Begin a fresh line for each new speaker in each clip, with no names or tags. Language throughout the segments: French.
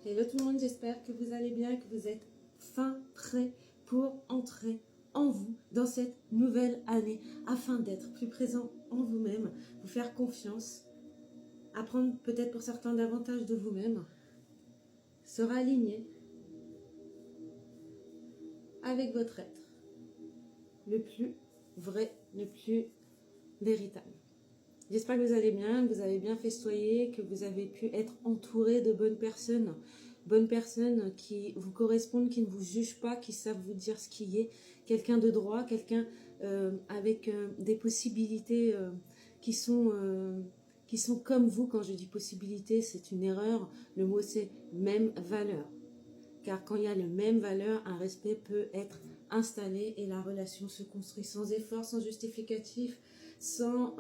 Hello tout le monde, j'espère que vous allez bien, que vous êtes fin prêts pour entrer en vous dans cette nouvelle année afin d'être plus présent en vous-même, vous faire confiance, apprendre peut-être pour certains davantage de vous-même, se raligner avec votre être, le plus vrai, le plus véritable. J'espère que vous allez bien, que vous avez bien festoyé, que vous avez pu être entouré de bonnes personnes qui vous correspondent, qui ne vous jugent pas, qui savent vous dire ce qui est, quelqu'un de droit, quelqu'un avec des possibilités qui sont comme vous. Quand je dis possibilités, c'est une erreur, le mot c'est même valeur. Car quand il y a le même valeur, un respect peut être installé et la relation se construit sans effort, sans justificatif, sans...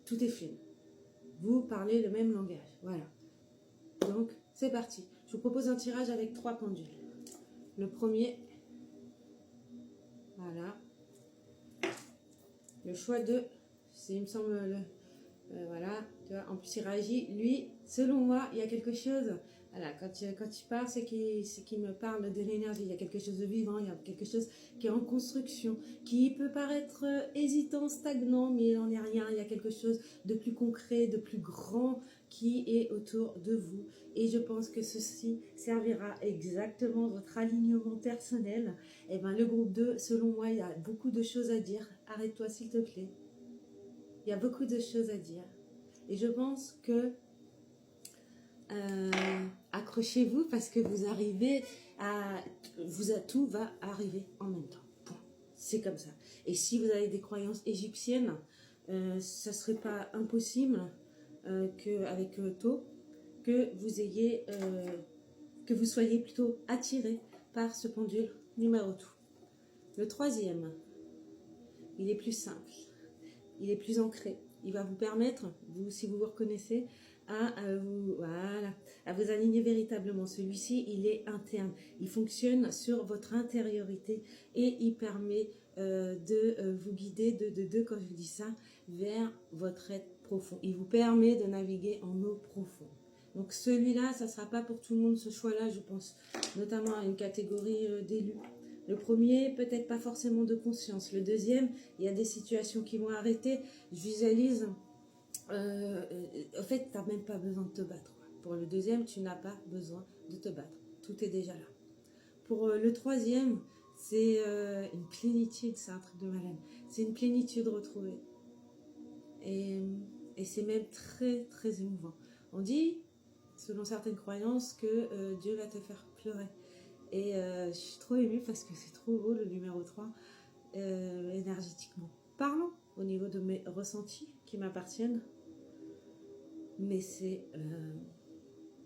tout est fluide. Vous parlez le même langage. Voilà. Donc, c'est parti. Je vous propose un tirage avec 3 pendules. Le premier, voilà. Le choix de, c'est, il me semble, voilà. Tu vois, en plus, il réagit. Lui, selon moi, il y a quelque chose. Voilà, quand il parle, c'est qu'il me parle de l'énergie. Il y a quelque chose de vivant, il y a quelque chose qui est en construction, qui peut paraître hésitant, stagnant, mais il n'en est rien. Il y a quelque chose de plus concret, de plus grand qui est autour de vous. Et je pense que ceci servira exactement votre alignement personnel. Et bien, le groupe 2, selon moi, il y a beaucoup de choses à dire. Arrête-toi, s'il te plaît. Il y a beaucoup de choses à dire. Et je pense que accrochez-vous parce que vous arrivez à... tout va arriver en même temps. Point. C'est comme ça. Et si vous avez des croyances égyptiennes, ça ne serait pas impossible qu'avec Tho, que vous soyez plutôt attiré par ce pendule numéro 2. Le troisième, il est plus simple, il est plus ancré. Il va vous permettre, vous, si vous vous reconnaissez, à vous aligner véritablement. Celui-ci, il est interne. Il fonctionne sur votre intériorité et il permet de vous guider quand je vous dis ça, vers votre être profond. Il vous permet de naviguer en eau profonde. Donc celui-là, ça ne sera pas pour tout le monde ce choix-là, je pense, notamment à une catégorie d'élus. Le premier, peut-être pas forcément de conscience. Le deuxième, il y a des situations qui vont arrêter. Je visualise, en fait, tu n'as même pas besoin de te battre. Pour le deuxième, tu n'as pas besoin de te battre. Tout est déjà là. Pour le troisième, c'est une plénitude, c'est un truc de malade. C'est une plénitude retrouvée. Et c'est même très, très émouvant. On dit, selon certaines croyances, que Dieu va te faire pleurer. Et je suis trop émue parce que c'est trop beau le numéro 3, énergétiquement parlant, au niveau de mes ressentis qui m'appartiennent. Mais c'est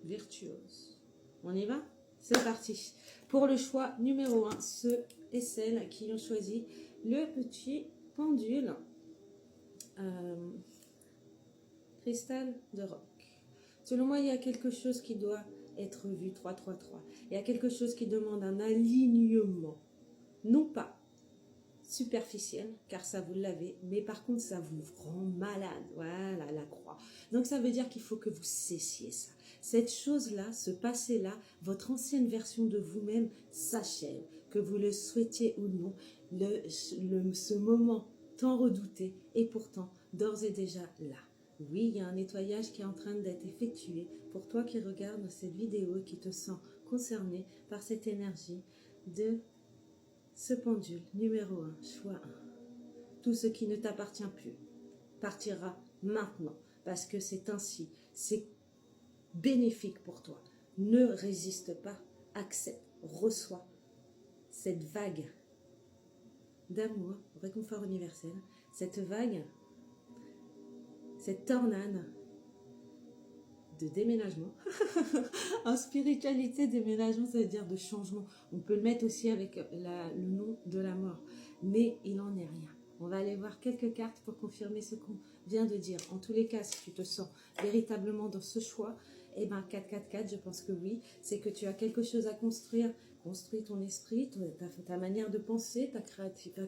virtuose. On y va? C'est parti. Pour le choix numéro 1, ceux et celles qui ont choisi le petit pendule cristal de roc. Selon moi, il y a quelque chose qui doit être vu, 3-3-3. Il y a quelque chose qui demande un alignement, non pas superficiel, car ça vous l'avez, mais par contre ça vous rend malade, voilà la croix. Donc ça veut dire qu'il faut que vous cessiez ça. Cette chose-là, ce passé-là, votre ancienne version de vous-même s'achève, que vous le souhaitiez ou non, ce moment tant redouté est pourtant d'ores et déjà là. Oui, il y a un nettoyage qui est en train d'être effectué pour toi qui regardes cette vidéo et qui te sens concerné par cette énergie de ce pendule numéro 1, choix 1. Tout ce qui ne t'appartient plus partira maintenant parce que c'est ainsi, c'est bénéfique pour toi. Ne résiste pas, accepte, reçois cette vague d'amour, réconfort universel, cette vague, cette tornade de déménagement. En spiritualité, déménagement, ça veut dire de changement. On peut le mettre aussi avec le nom de la mort. Mais il n'en est rien. On va aller voir quelques cartes pour confirmer ce qu'on vient de dire. En tous les cas, si tu te sens véritablement dans ce choix, eh bien 4-4-4, je pense que oui. C'est que tu as quelque chose à construire. Construis ton esprit, ta manière de penser, ta créativité,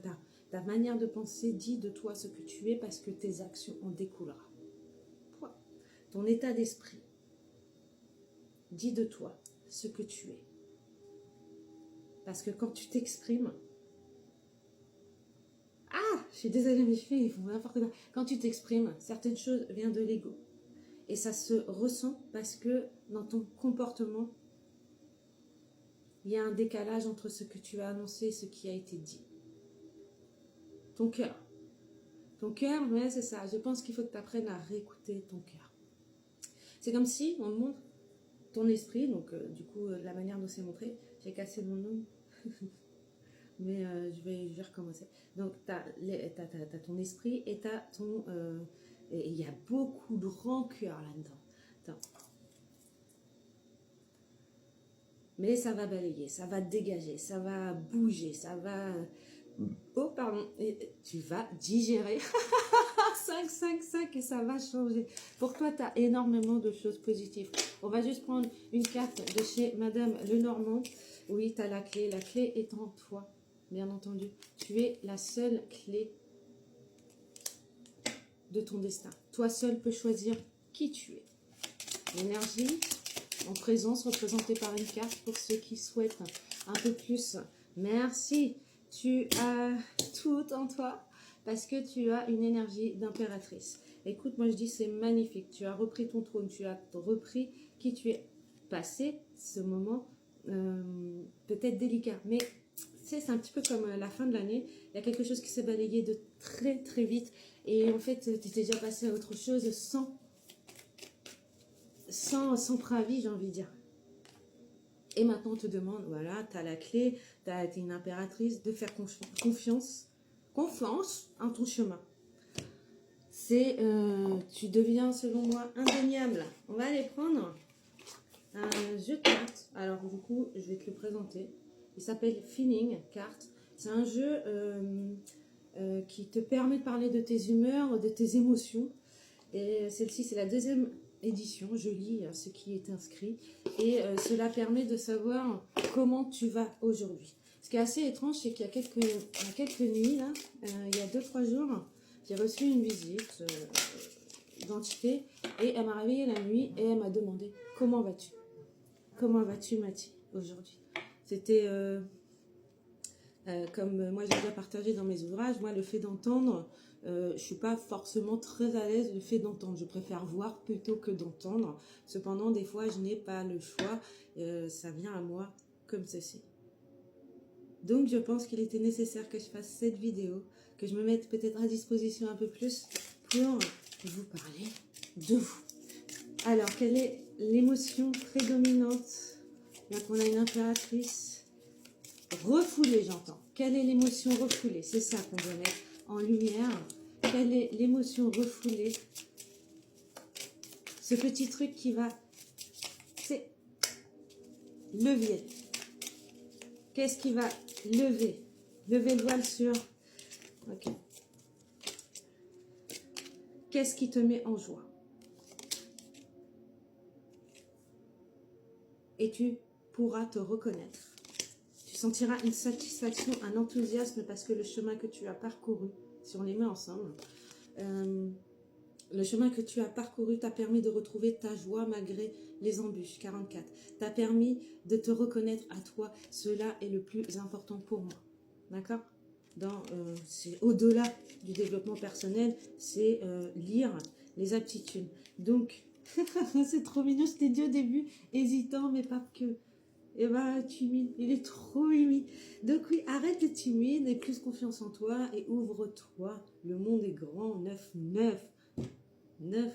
ta manière de penser dit de toi ce que tu es parce que tes actions en découleront. Ton état d'esprit. dis de toi ce que tu es. Parce que quand tu t'exprimes, je suis désolée, mes filles, ils font n'importe quoi. Quand tu t'exprimes, certaines choses viennent de l'ego. Et ça se ressent parce que dans ton comportement, il y a un décalage entre ce que tu as annoncé et ce qui a été dit. Ton cœur. Ton cœur, ouais, c'est ça. Je pense qu'il faut que tu apprennes à réécouter ton cœur. C'est comme si on montre ton esprit, donc du coup, la manière dont c'est montré, j'ai cassé mon nom. Mais je vais recommencer. Donc, tu as, ton esprit et tu as ton... et il y a beaucoup de rancœur là-dedans. Attends. Mais ça va balayer, ça va dégager, ça va bouger, ça va... Oh, pardon. Et tu vas digérer. 5, 5, 5 et ça va changer. Pour toi, tu as énormément de choses positives. On va juste prendre une carte de chez Madame Lenormand. Oui, tu as la clé. La clé est en toi. Bien entendu, tu es la seule clé de ton destin. Toi seul peux choisir qui tu es. L'énergie en présence représentée par une carte pour ceux qui souhaitent un peu plus. Merci, tu as tout en toi parce que tu as une énergie d'impératrice. Écoute, moi je dis c'est magnifique. Tu as repris ton trône, tu as repris qui tu es. Passé ce moment peut-être délicat, mais c'est un petit peu comme la fin de l'année, il y a quelque chose qui s'est balayé de très très vite et en fait tu étais déjà passé à autre chose sans préavis, j'ai envie de dire. Et maintenant on te demande, voilà, tu as la clé, tu as été une impératrice, de faire confiance en ton chemin. C'est, tu deviens selon moi indéniable. On va aller prendre un jeu de cartes. Alors du coup je vais te le présenter. Il s'appelle Feeling Card. C'est un jeu qui te permet de parler de tes humeurs, de tes émotions. Et celle-ci, c'est la deuxième édition. Je lis ce qui est inscrit. Et cela permet de savoir comment tu vas aujourd'hui. Ce qui est assez étrange, c'est qu'il y a quelques nuits, là, il y a 2-3 jours, j'ai reçu une visite d'entité. Et elle m'a réveillée la nuit et elle m'a demandé « Comment vas-tu ? Comment vas-tu, Mathie, aujourd'hui ?» C'était, comme moi j'ai déjà partagé dans mes ouvrages, moi le fait d'entendre, je ne suis pas forcément très à l'aise le fait d'entendre. Je préfère voir plutôt que d'entendre. Cependant, des fois, je n'ai pas le choix. Ça vient à moi comme ceci. Donc, je pense qu'il était nécessaire que je fasse cette vidéo, que je me mette peut-être à disposition un peu plus pour vous parler de vous. Alors, quelle est l'émotion prédominante? Là qu'on a une impératrice refoulée, j'entends. Quelle est l'émotion refoulée? C'est ça qu'on doit mettre en lumière. Quelle est l'émotion refoulée? Ce petit truc qui va... C'est levier. Qu'est-ce qui va lever? Lever le voile sur... Ok. Qu'est-ce qui te met en joie? Et tu pourras te reconnaître. Tu sentiras une satisfaction, un enthousiasme parce que le chemin que tu as parcouru, si on les met ensemble, le chemin que tu as parcouru t'a permis de retrouver ta joie malgré les embûches. 44. T'a permis de te reconnaître à toi. Cela est le plus important pour moi. D'accord? C'est au-delà du développement personnel, c'est lire les aptitudes. Donc, c'est trop mignon, je t'ai dit au début, hésitant, mais pas que. Et bah, timide, il est trop mimi. Donc oui, arrête de timide et plus confiance en toi et ouvre-toi. Le monde est grand, 9-9. 9-9,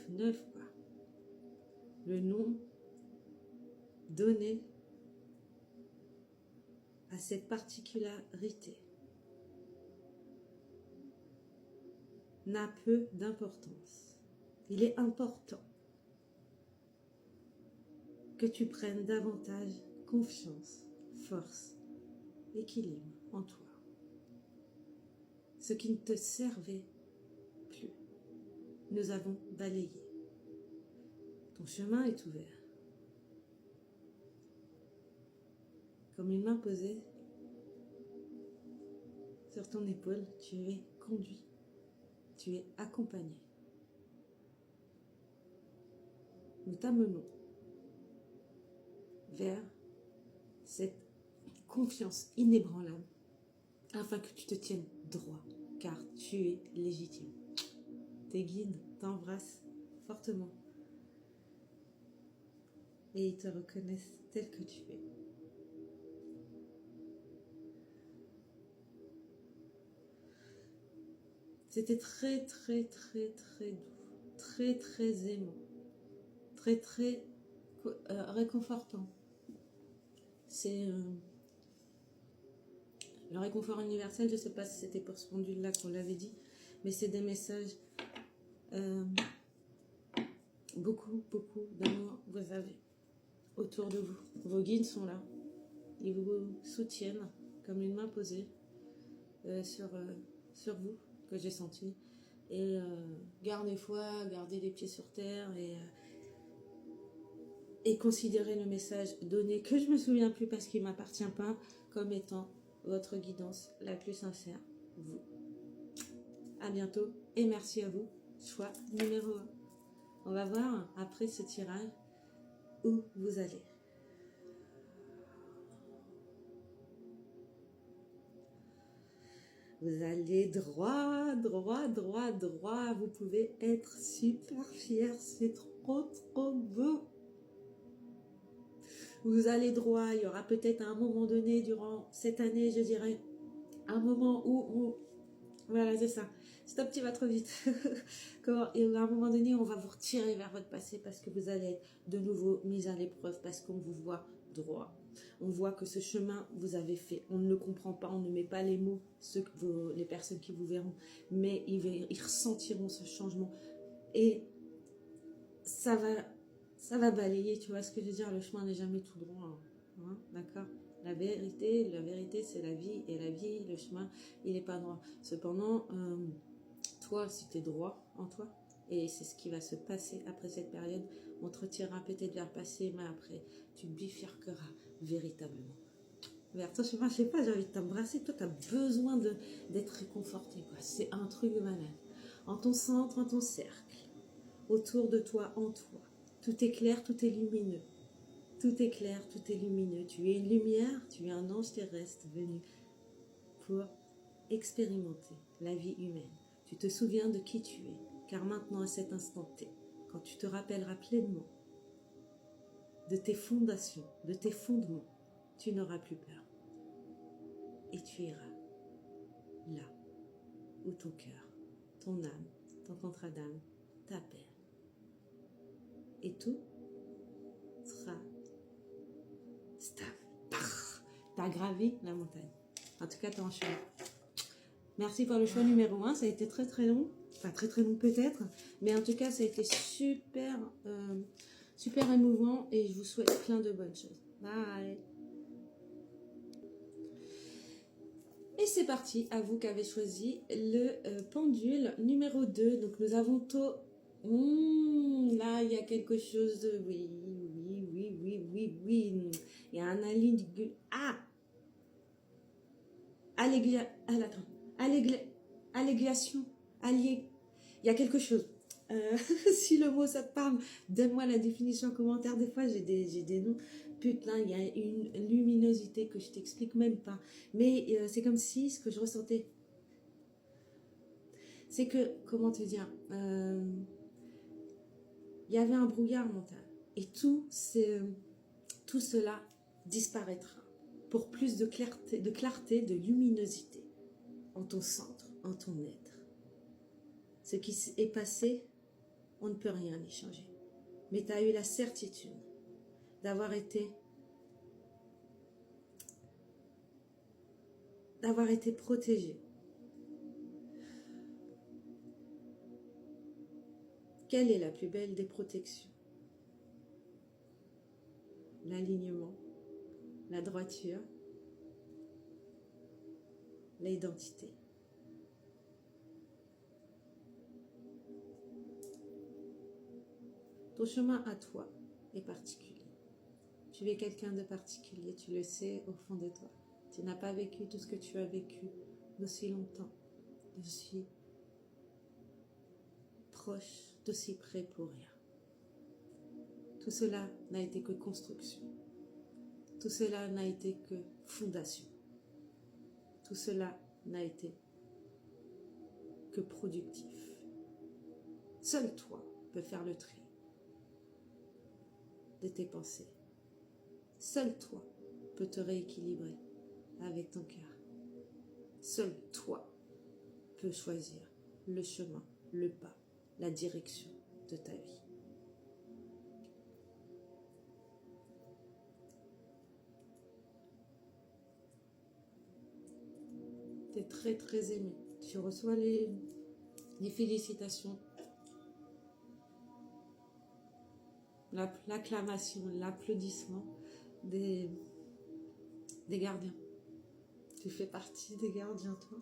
quoi. Le nom donné à cette particularité n'a peu d'importance. Il est important que tu prennes davantage confiance, force, équilibre en toi. Ce qui ne te servait plus, nous avons balayé. Ton chemin est ouvert. Comme une main posée sur ton épaule, tu es conduit, tu es accompagné. Nous t'amenons vers cette confiance inébranlable afin que tu te tiennes droit, car tu es légitime. Tes guides t'embrassent fortement et ils te reconnaissent tel que tu es. C'était très, très, très, très doux, très, très aimant, très, très réconfortant. C'est le réconfort universel, je ne sais pas si c'était pour ce pendule-là qu'on l'avait dit, mais c'est des messages, beaucoup, beaucoup d'amour vous avez autour de vous. Vos guides sont là, ils vous soutiennent comme une main posée sur vous, que j'ai senti. Et gardez foi, gardez les pieds sur terre et considérez le message donné, que je ne me souviens plus parce qu'il ne m'appartient pas, comme étant votre guidance la plus sincère, vous. À bientôt et merci à vous. Choix numéro 1. On va voir après ce tirage où vous allez. Vous allez droit, droit, droit, droit. Vous pouvez être super fiers. C'est trop, trop beau. Vous allez droit. Il y aura peut-être à un moment donné durant cette année, je dirais, un moment où voilà, c'est ça. Stop, tu vas trop vite. Et à un moment donné, on va vous retirer vers votre passé parce que vous allez être de nouveau mis à l'épreuve parce qu'on vous voit droit. On voit que ce chemin, vous avez fait. On ne le comprend pas, on ne met pas les mots, les personnes qui vous verront, mais ils ressentiront ce changement. Et ça va balayer, tu vois ce que je veux dire. Le chemin n'est jamais tout droit, hein, d'accord? La vérité, c'est la vie. Et la vie, le chemin, il n'est pas droit. Cependant, toi, si tu es droit en toi, et c'est ce qui va se passer après cette période, on te retirera peut-être vers le passé, mais après, tu bifurqueras véritablement vers ton chemin. Je sais pas, j'ai envie de t'embrasser. Toi, tu as besoin d'être réconforté, quoi. C'est un truc de malade. En ton centre, en ton cercle, autour de toi, en toi. Tout est clair, tout est lumineux. Tout est clair, tout est lumineux. Tu es une lumière, tu es un ange terrestre venu pour expérimenter la vie humaine. Tu te souviens de qui tu es, car maintenant, à cet instant T, quand tu te rappelleras pleinement de tes fondations, de tes fondements, tu n'auras plus peur. Et tu iras là où ton cœur, ton âme, ton contrat d'âme t'appelle. Et tout sera stable. T'as gravi la montagne. En tout cas, t'es en chemin. Merci pour le choix numéro 1. Ça a été très très long. Enfin, très très long peut-être. Mais en tout cas, ça a été super, super émouvant. Et je vous souhaite plein de bonnes choses. Bye. Et c'est parti. À vous qui avez choisi le pendule numéro 2. Donc, nous avons là, il y a quelque chose de... Oui. Il y a un alignage... Allégation. Il y a quelque chose. Si le mot ça te parle, donne-moi la définition en commentaire. Des fois, j'ai des noms. Putain, il y a une luminosité que je t'explique même pas. Mais c'est comme si ce que je ressentais, c'est que, comment te dire, il y avait un brouillard mental. Et tout cela disparaîtra pour plus de clarté, de luminosité en ton centre, en ton être. Ce qui est passé, on ne peut rien y changer. Mais tu as eu la certitude d'avoir été protégé. Quelle est la plus belle des protections? L'alignement, la droiture, l'identité. Ton chemin à toi est particulier. Tu es quelqu'un de particulier, tu le sais au fond de toi. Tu n'as pas vécu tout ce que tu as vécu d'aussi longtemps, d'aussi proche, d'aussi près pour rien. Tout cela n'a été que construction. Tout cela n'a été que fondation. Tout cela n'a été que productif. Seul toi peux faire le tri de tes pensées. Seul toi peux te rééquilibrer avec ton cœur. Seul toi peux choisir le chemin, le pas, la direction de ta vie. Tu es très très aimé. Tu reçois les félicitations, l'acclamation, l'applaudissement des gardiens. Tu fais partie des gardiens, toi.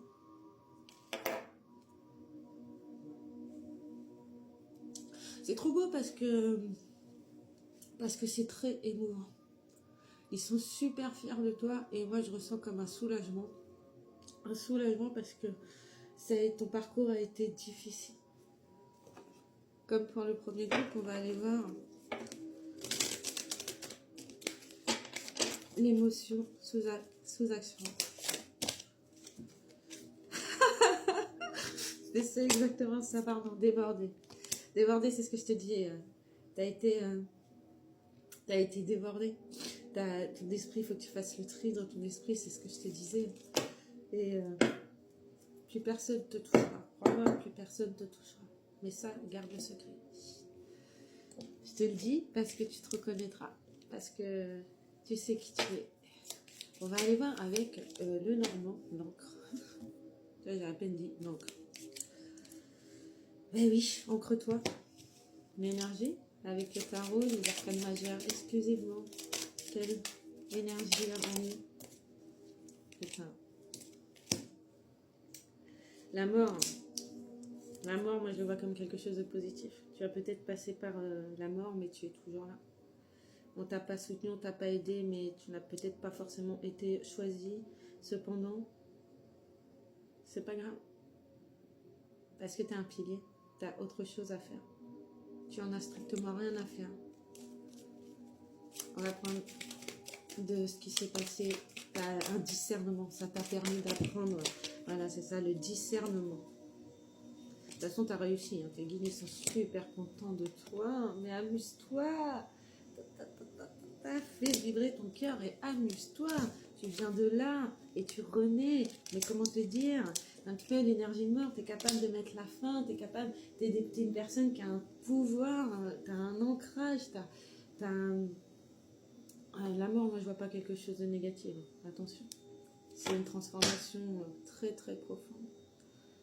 C'est trop beau parce que c'est très émouvant. Ils sont super fiers de toi et moi je ressens comme un soulagement. Un soulagement parce que ton parcours a été difficile. Comme pour le premier groupe, on va aller voir l'émotion sous action. C'est exactement ça, pardon, débordé. Débordé, c'est ce que je te dis. T'as été débordé. Ton esprit, il faut que tu fasses le tri dans ton esprit, c'est ce que je te disais. Et plus personne te touchera. Crois-moi, plus personne te touchera. Mais ça, garde le secret. Je te le dis parce que tu te reconnaîtras. Parce que tu sais qui tu es. On va aller voir avec le normand, l'encre. J'ai à peine dit l'encre. Ben oui, ancre-toi. L'énergie avec le tarot, les arcanes majeures exclusivement. Quelle énergie avant-nous. Putain. La mort, moi je le vois comme quelque chose de positif. Tu vas peut-être passer par la mort, mais tu es toujours là. On t'a pas soutenu, on t'a pas aidé, mais tu n'as peut-être pas forcément été choisi. Cependant, c'est pas grave. Parce que tu es un pilier, tu as autre chose à faire. Tu en as strictement rien à faire. On va prendre de ce qui s'est passé, tu as un discernement, ça t'a permis d'apprendre. Voilà, c'est ça, le discernement. De toute façon, tu as réussi, hein. Tes guides sont super contents de toi, mais amuse-toi. Fais vibrer ton cœur et amuse-toi. Tu viens de là et tu renais. Mais comment te dire? Un peu l'énergie de mort, tu es capable de mettre la fin, tu es capable d'aider une personne qui a un pouvoir, tu as un ancrage, t'as un... La mort, moi je vois pas quelque chose de négatif. Attention. C'est une transformation très très profonde.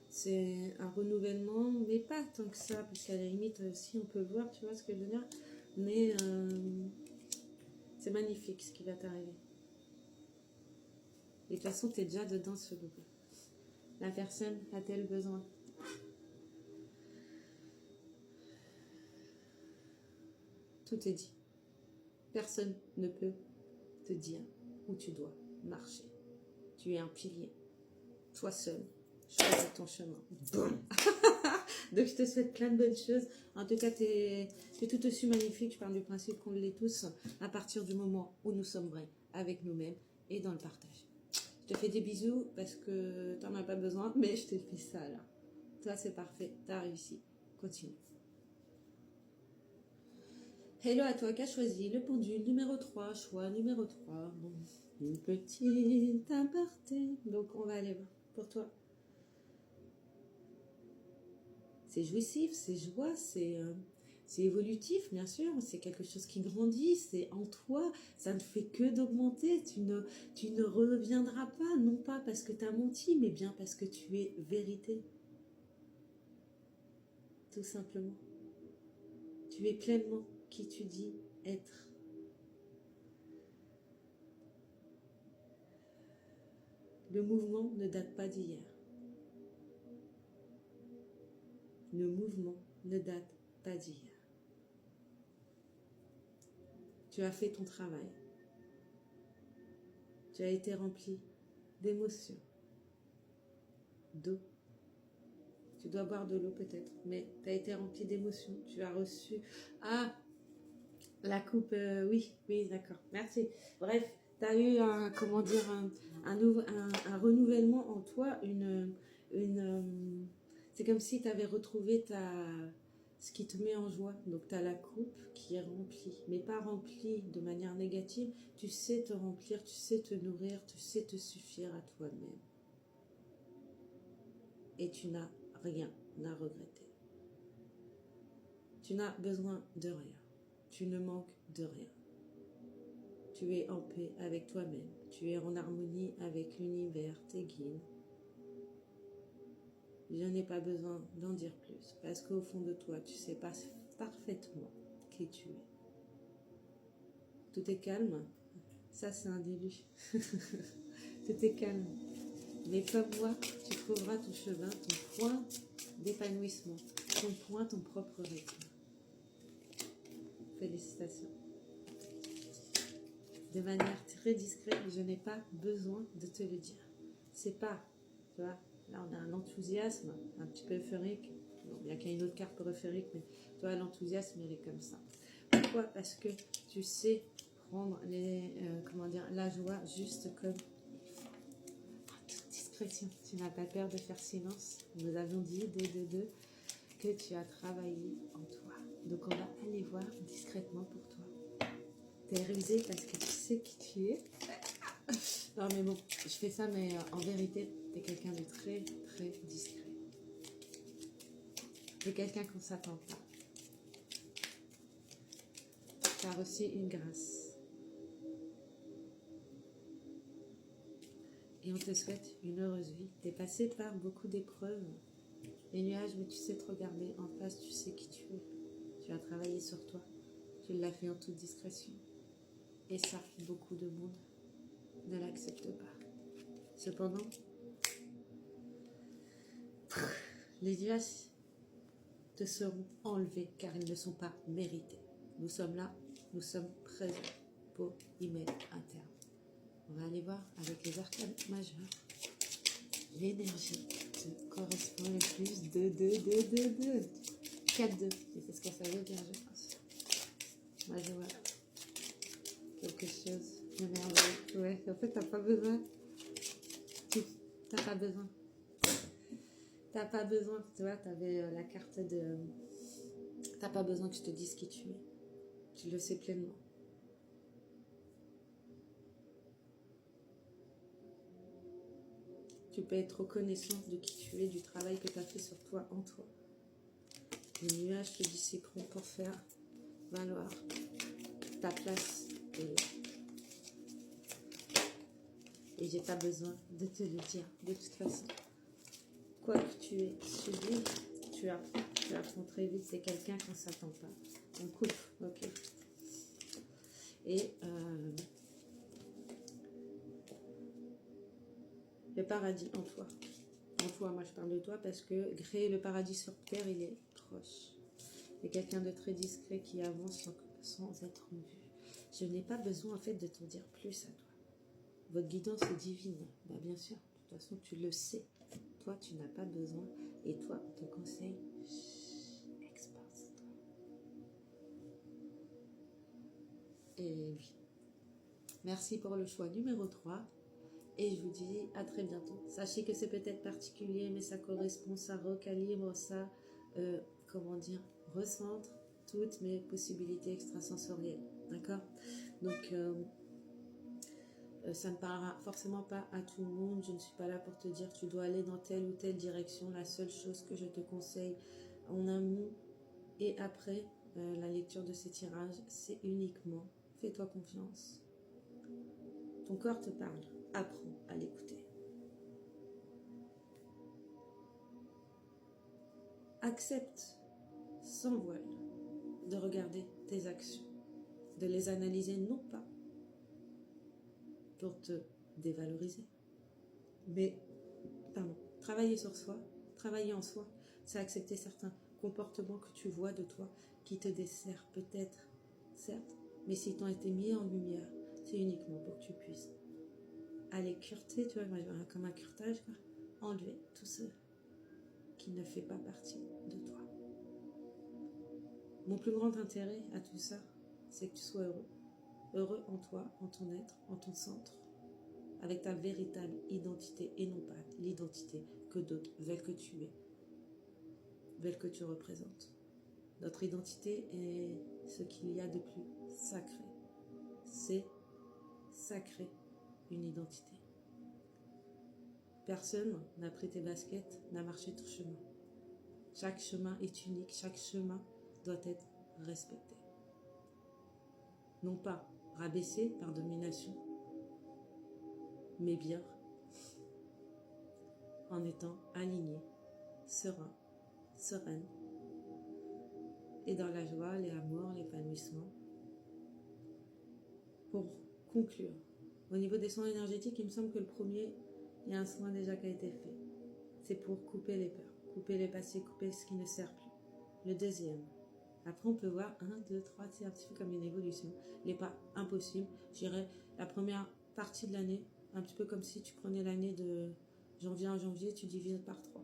C'est un renouvellement, mais pas tant que ça, parce qu'à la limite, si on peut voir, tu vois ce que je veux dire. Mais c'est magnifique ce qui va t'arriver. Et de toute façon, tu es déjà dedans ce groupe. La personne a-t-elle besoin? Tout est dit. Personne ne peut te dire où tu dois marcher. Tu es un pilier. Toi seul, choisis ton chemin. Boum. Donc je te souhaite plein de bonnes choses. En tout cas, tu es tout aussi magnifique. Je parle du principe qu'on l'est tous à partir du moment où nous sommes vrais avec nous-mêmes et dans le partage. Je te fais des bisous parce que tu n'en as pas besoin, mais je te fais ça là. Toi, c'est parfait. Tu as réussi. Continue. Hello à toi qui as choisi le pendule numéro 3, choix numéro 3. Une petite aparté. Donc on va aller voir pour toi. C'est jouissif, c'est joie, c'est évolutif, bien sûr. C'est quelque chose qui grandit, c'est en toi. Ça ne fait que d'augmenter. Tu ne reviendras pas, non pas parce que tu as menti, mais bien parce que tu es vérité. Tout simplement. Tu es pleinement qui tu dis être. Le mouvement ne date pas d'hier. Le mouvement ne date pas d'hier. Tu as fait ton travail. Tu as été rempli d'émotions, d'eau. Tu dois boire de l'eau peut-être, mais tu as été rempli d'émotions. Tu as reçu... Ah, la coupe, oui, d'accord, merci. Bref, Tu as eu un, comment dire, un renouvellement en toi, c'est comme si tu avais retrouvé ce qui te met en joie. Donc tu as la coupe qui est remplie, mais pas remplie de manière négative. Tu sais te remplir, tu sais te nourrir, tu sais te suffire à toi-même. Et tu n'as rien à regretter. Tu n'as besoin de rien. Tu ne manques de rien. Tu es en paix avec toi-même. Tu es en harmonie avec l'univers, tes guides. Je n'ai pas besoin d'en dire plus parce qu'au fond de toi, tu sais pas parfaitement qui tu es. Tout est calme. Ça, c'est un début. Tout est calme. Mais comme moi, tu trouveras ton chemin, ton point d'épanouissement, ton point, ton propre rythme. Félicitations. De manière très discrète, je n'ai pas besoin de te le dire. C'est pas, tu vois, là on a un enthousiasme un petit peu euphorique. Bon, bien qu'il y ait une autre carte euphorique, mais tu vois, l'enthousiasme, il est comme ça. Pourquoi? Parce que tu sais prendre la joie juste comme en toute discrétion. Tu n'as pas peur de faire silence. Nous avons dit, deux, que tu as travaillé en toi. Donc on va aller voir discrètement pour toi. T'es rusé parce que tu sais qui tu es. Non mais bon, je fais ça, mais en vérité, t'es quelqu'un de très très discret. T'es quelqu'un qu'on ne s'attend pas. Tu as reçu une grâce. Et on te souhaite une heureuse vie. T'es passé par beaucoup d'épreuves. Les nuages, mais tu sais te regarder en face, tu sais qui tu es. Tu as travaillé sur toi. Tu l'as fait en toute discrétion. Et ça, beaucoup de monde ne l'accepte pas. Cependant, les nuages te seront enlevés car ils ne sont pas mérités. Nous sommes là, nous sommes présents pour y mettre un terme. On va aller voir avec les arcanes majeurs. L'énergie te correspond le plus de 4-2. C'est ce que ça veut dire, je pense. Moi, je vois quelque chose de merveilleux. Ouais, en fait, t'as pas besoin. T'as pas besoin. T'as pas besoin. Tu vois, t'avais la carte de... T'as pas besoin que je te dise qui tu es. Tu le sais pleinement. Tu peux être reconnaissant de qui tu es, du travail que tu as fait sur toi, en toi. Les nuages te dissiperont pour faire valoir ta place et là. Et j'ai pas besoin de te le dire. De toute façon, quoi que tu aies subi, tu apprends très vite. C'est quelqu'un qu'on ne s'attend pas. On coupe, ok. Et le paradis en toi. En toi, moi je parle de toi parce que créer le paradis sur terre, il est proche. Il y a quelqu'un de très discret qui avance sans être vu. Je n'ai pas besoin en fait de t'en dire plus à toi. Votre guidance est divine, bah, bien sûr, de toute façon tu le sais. Toi tu n'as pas besoin et toi on te conseille, expose-toi. Et oui, merci pour le choix numéro 3 et je vous dis à très bientôt. Sachez que c'est peut-être particulier mais ça correspond, ça recalibre, ça, recentre toutes mes possibilités extrasensorielles, d'accord? Donc ça ne parlera forcément pas à tout le monde. Je ne suis pas là pour te dire tu dois aller dans telle ou telle direction. La seule chose que je te conseille en amont et après la lecture de ces tirages, c'est uniquement fais-toi confiance. Ton corps te parle, apprends à l'écouter. Accepte sans voile de regarder tes actions, de les analyser non pas pour te dévaloriser, mais travailler sur soi, travailler en soi, c'est accepter certains comportements que tu vois de toi qui te desserrent peut-être, certes, mais s'ils t'ont été mis en lumière, c'est uniquement pour que tu puisses aller cureter, tu vois, comme un curtage, quoi, enlever tout ce qui ne fait pas partie de toi. Mon plus grand intérêt à tout ça, c'est que tu sois heureux. heureux en toi, en ton être, en ton centre, avec ta véritable identité et non pas l'identité que d'autres veulent que tu aies, veulent que tu représentes. Notre identité est ce qu'il y a de plus sacré. C'est sacré, une identité. Personne n'a pris tes baskets, n'a marché ton chemin. Chaque chemin est unique, chaque chemin doit être respecté. Non pas rabaissé par domination, mais bien en étant aligné, serein, sereine, et dans la joie, l'amour, l'épanouissement. Pour conclure, au niveau des soins énergétiques, il me semble que le premier, il y a un soin déjà qui a été fait. C'est pour couper les peurs, couper les passés, couper ce qui ne sert plus. Le deuxième, après on peut voir 1, 2, 3, c'est un petit peu comme une évolution. Il n'est pas impossible. Je dirais la première partie de l'année, un petit peu comme si tu prenais l'année de janvier à janvier, tu divises par 3.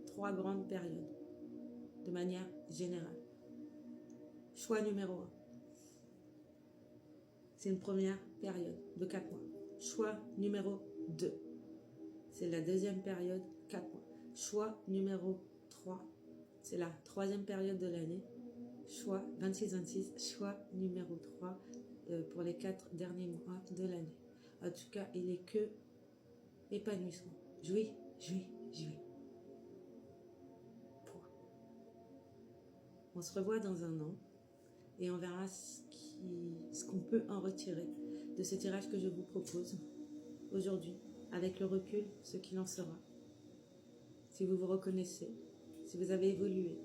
3 grandes périodes, de manière générale. Choix numéro 1. C'est une première période de 4 mois. Choix numéro 2. C'est la deuxième période, 4 mois. Choix numéro 3. C'est la troisième période de l'année. Choix 26-26. Choix numéro 3 pour les 4 derniers mois de l'année. En tout cas, il n'est que épanouissement. Jouis, jouis, jouis. Point. On se revoit dans un an et on verra ce qu'on peut en retirer de ce tirage que je vous propose aujourd'hui, avec le recul, ce qu'il en sera. Si vous vous reconnaissez, si vous avez évolué,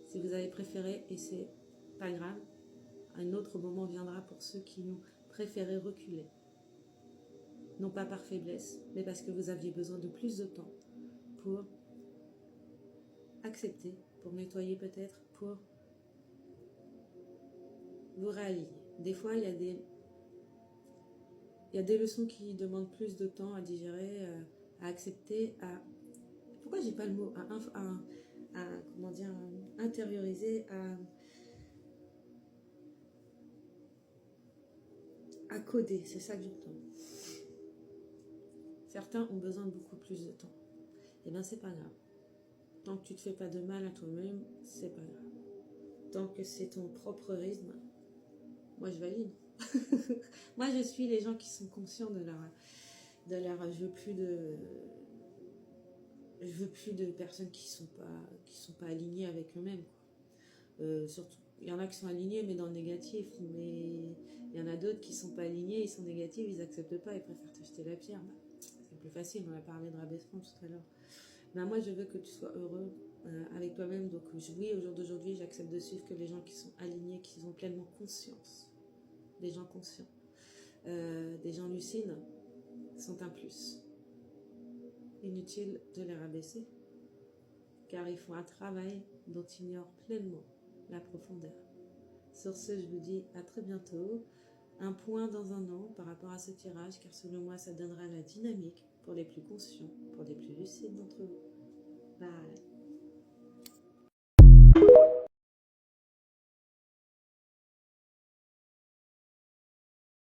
si vous avez préféré, et c'est pas grave, un autre moment viendra pour ceux qui ont préféré reculer. Non pas par faiblesse, mais parce que vous aviez besoin de plus de temps pour accepter, pour nettoyer peut-être, pour vous réaligner. Des fois, il y a des leçons qui demandent plus de temps à digérer, à accepter, à... Pourquoi j'ai pas le mot? Comment dire, intérioriser, à coder, c'est ça que j'entends. Certains ont besoin de beaucoup plus de temps. Eh bien, c'est pas grave. Tant que tu te fais pas de mal à toi-même, c'est pas grave. Tant que c'est ton propre rythme, moi je valide. Moi je suis les gens qui sont conscients de leur je veux plus de personnes qui sont pas alignées avec eux-mêmes, quoi. Surtout il y en a qui sont alignés mais dans le négatif, mais il y en a d'autres qui sont pas alignés, ils sont négatifs, ils acceptent pas, ils préfèrent te jeter la pierre. C'est plus facile, on a parlé de rabaissement tout à l'heure. Ben moi je veux que tu sois heureux avec toi-même, donc oui, au jour d'aujourd'hui j'accepte de suivre que les gens qui sont alignés, qui ont pleinement conscience, des gens conscients, des gens lucides sont un plus. Inutile de les rabaisser, car ils font un travail dont ils ignorent pleinement la profondeur. Sur ce, je vous dis à très bientôt. Un point dans un an par rapport à ce tirage, car selon moi, ça donnera la dynamique pour les plus conscients, pour les plus lucides d'entre vous. Bye.